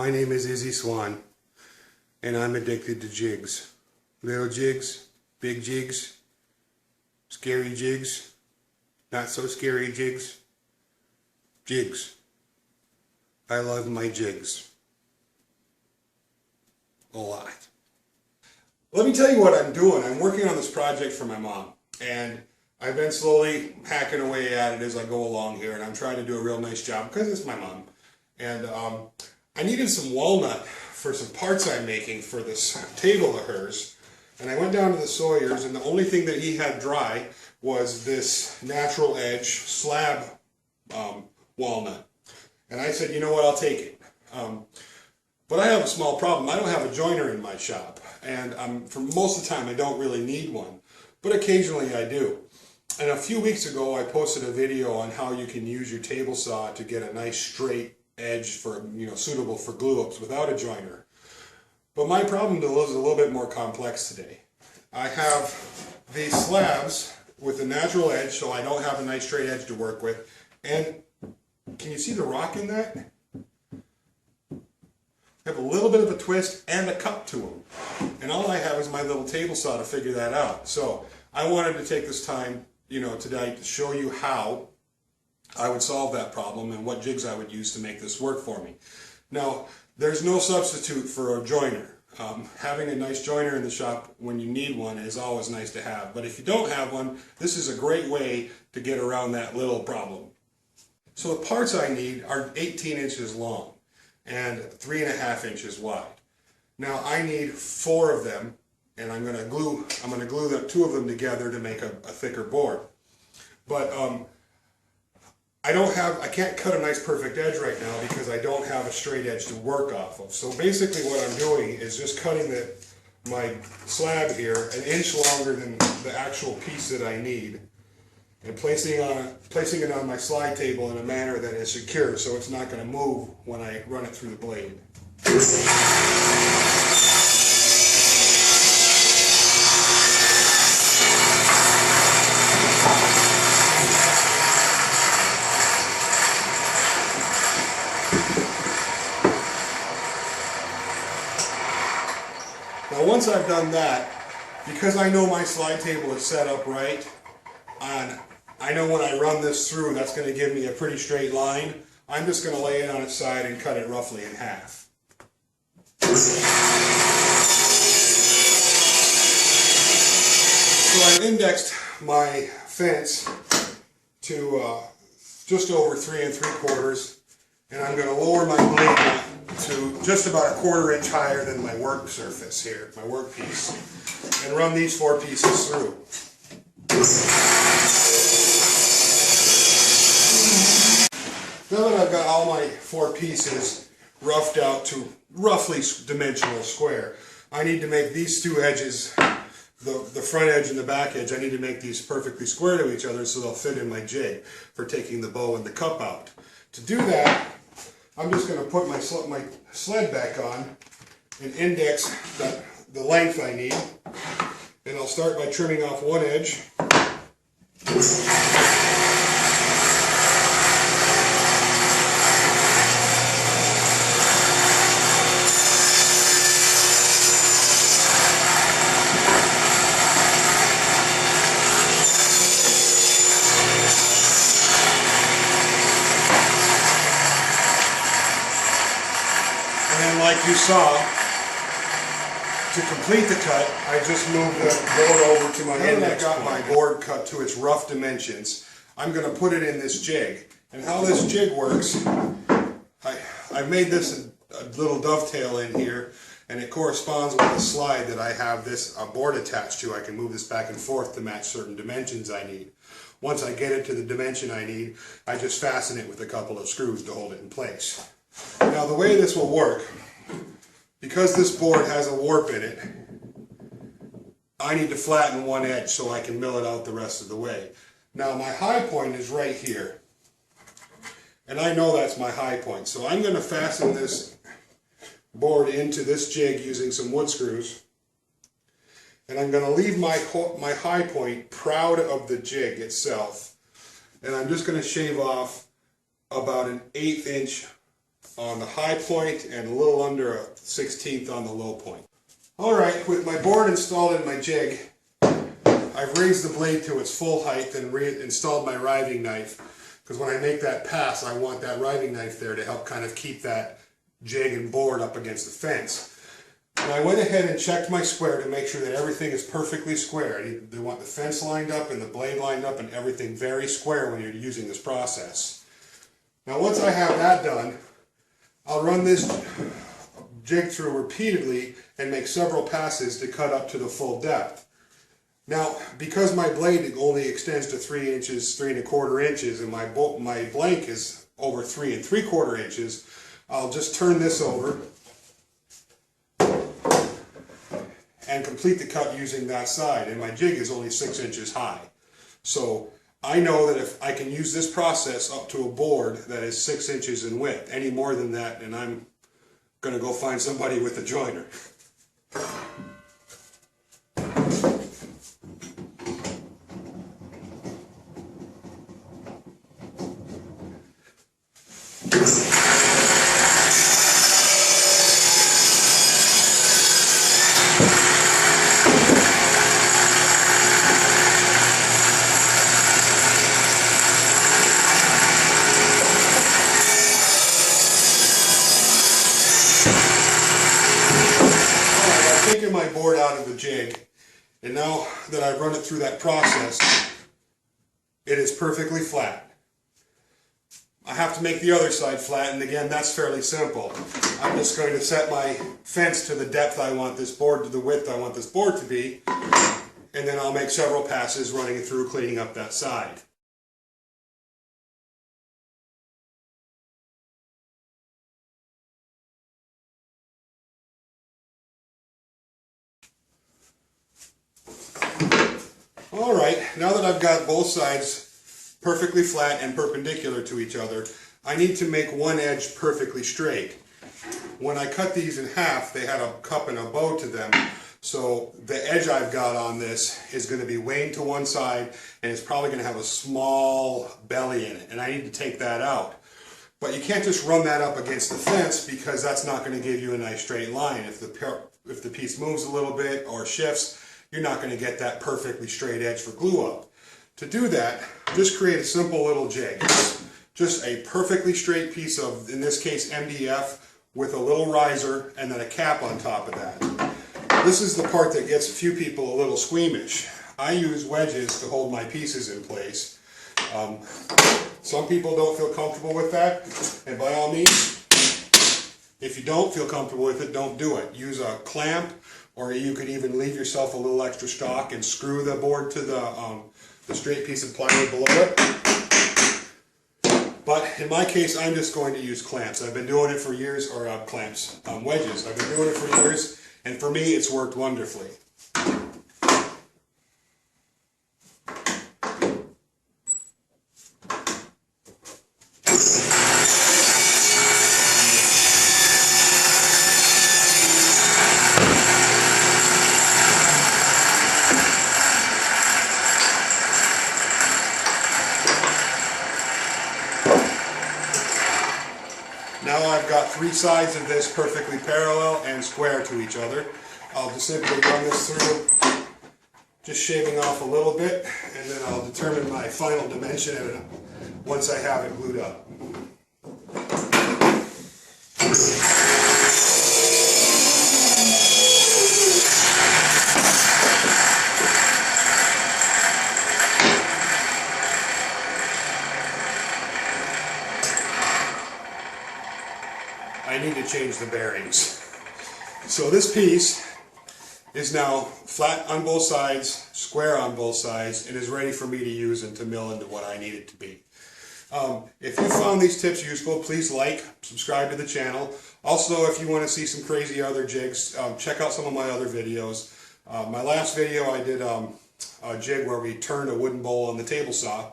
My name is Izzy Swan, and I'm addicted to jigs. Little jigs, big jigs, scary jigs, not so scary jigs. Jigs. I love my jigs. A lot. Let me tell you what I'm doing. I'm working on this project for my mom, and I've been slowly hacking away at it as I go along here, and I'm trying to do a real nice job because it's my mom. And I needed some walnut for some parts I'm making for this table of hers, and I went down to the Sawyer's, and the only thing that he had dry was this natural edge slab walnut. And I said, you know what, I'll take it. But I have a small problem. I don't have a joiner in my shop, and for most of the time I don't really need one, but occasionally I do. And a few weeks ago I posted a video on how you can use your table saw to get a nice straight edge for, suitable for glue-ups without a joiner. But my problem is a little bit more complex today. I have these slabs with a natural edge, so I don't have a nice straight edge to work with. And can you see the rock in that? I have a little bit of a twist and a cup to them. And all I have is my little table saw to figure that out. So I wanted to take this time, today to show you how I would solve that problem and what jigs I would use to make this work for me. Now, there's no substitute for a joiner. Having a nice joiner in the shop when you need one is always nice to have. But if you don't have one, this is a great way to get around that little problem. So the parts I need are 18 inches long and 3.5 inches wide. Now I need 4 of them, and I'm going to glue the 2 of them together to make a thicker board. But I can't cut a nice perfect edge right now because I don't have a straight edge to work off of. So basically what I'm doing is just cutting my slab here 1 inch longer than the actual piece that I need, and placing it on my slide table in a manner that is secure so it's not going to move when I run it through the blade. Now once I've done that, because I know my slide table is set up right, and I know when I run this through that's going to give me a pretty straight line, I'm just going to lay it on its side and cut it roughly in half. So I've indexed my fence to just over 3 3/4, and I'm going to lower my blade to just about 1/4 inch higher than my work surface here, my work piece, and run these 4 pieces through. Now that I've got all my 4 pieces roughed out to roughly dimensional square, I need to make these 2 edges, the front edge and the back edge, I need to make these perfectly square to each other so they'll fit in my jig for taking the bow and the cup out. To do that, I'm just going to put my sled back on and index the length I need, and I'll start by trimming off 1 edge. And like you saw, to complete the cut, I just moved the board over to my index point. Now that I've got my board cut to its rough dimensions, I'm going to put it in this jig. And how this jig works, I made this a little dovetail in here, and it corresponds with the slide that I have this board attached to. I can move this back and forth to match certain dimensions I need. Once I get it to the dimension I need, I just fasten it with a couple of screws to hold it in place. Now the way this will work, because this board has a warp in it, I need to flatten 1 edge so I can mill it out the rest of the way. Now my high point is right here, and I know that's my high point, so I'm going to fasten this board into this jig using some wood screws, and I'm going to leave my high point proud of the jig itself, and I'm just going to shave off about an 1/8 inch on the high point and a little under a 1/16 on the low point. Alright, with my board installed in my jig, I've raised the blade to its full height and reinstalled my riving knife, because when I make that pass I want that riving knife there to help kind of keep that jig and board up against the fence. And I went ahead and checked my square to make sure that everything is perfectly square. They want the fence lined up and the blade lined up and everything very square when you're using this process. Now once I have that done, I'll run this jig through repeatedly and make several passes to cut up to the full depth. Now, because my blade only extends to 3 inches, 3 1/4 inches, and my blank is over 3 3/4 inches, I'll just turn this over and complete the cut using that side. And my jig is only 6 inches high. So I know that if I can use this process up to a board that is 6 inches in width, any more than that, and I'm going to go find somebody with a joiner. Taken my board out of the jig, and now that I've run it through that process, it is perfectly flat. I have to make the other side flat, and again, that's fairly simple. I'm just going to set my fence to the depth I want this board, to the width I want this board to be, and then I'll make several passes running it through, cleaning up that side. Alright, now that I've got both sides perfectly flat and perpendicular to each other, I need to make one edge perfectly straight. When I cut these in half, they had a cup and a bow to them, so the edge I've got on this is going to be waned to one side, and it's probably going to have a small belly in it, and I need to take that out. But you can't just run that up against the fence, because that's not going to give you a nice straight line. If the piece moves a little bit or shifts, you're not going to get that perfectly straight edge for glue up. To do that, just create a simple little jig. Just a perfectly straight piece of, in this case, MDF with a little riser and then a cap on top of that. This is the part that gets a few people a little squeamish. I use wedges to hold my pieces in place. Some people don't feel comfortable with that, and by all means, if you don't feel comfortable with it, don't do it. Use a clamp, or you could even leave yourself a little extra stock and screw the board to the straight piece of plywood below it. But in my case, I'm just going to use clamps. I've been doing it for years, or wedges. I've been doing it for years, and for me, it's worked wonderfully. Now I've got 3 sides of this perfectly parallel and square to each other. I'll just simply run this through, just shaving off a little bit, and then I'll determine my final dimension once I have it glued up. I need to change the bearings. So this piece is now flat on both sides, square on both sides, and is ready for me to use and to mill into what I need it to be. If you found these tips useful, please like, subscribe to the channel. Also, if you want to see some crazy other jigs, check out some of my other videos. My last video I did a jig where we turned a wooden bowl on the table saw.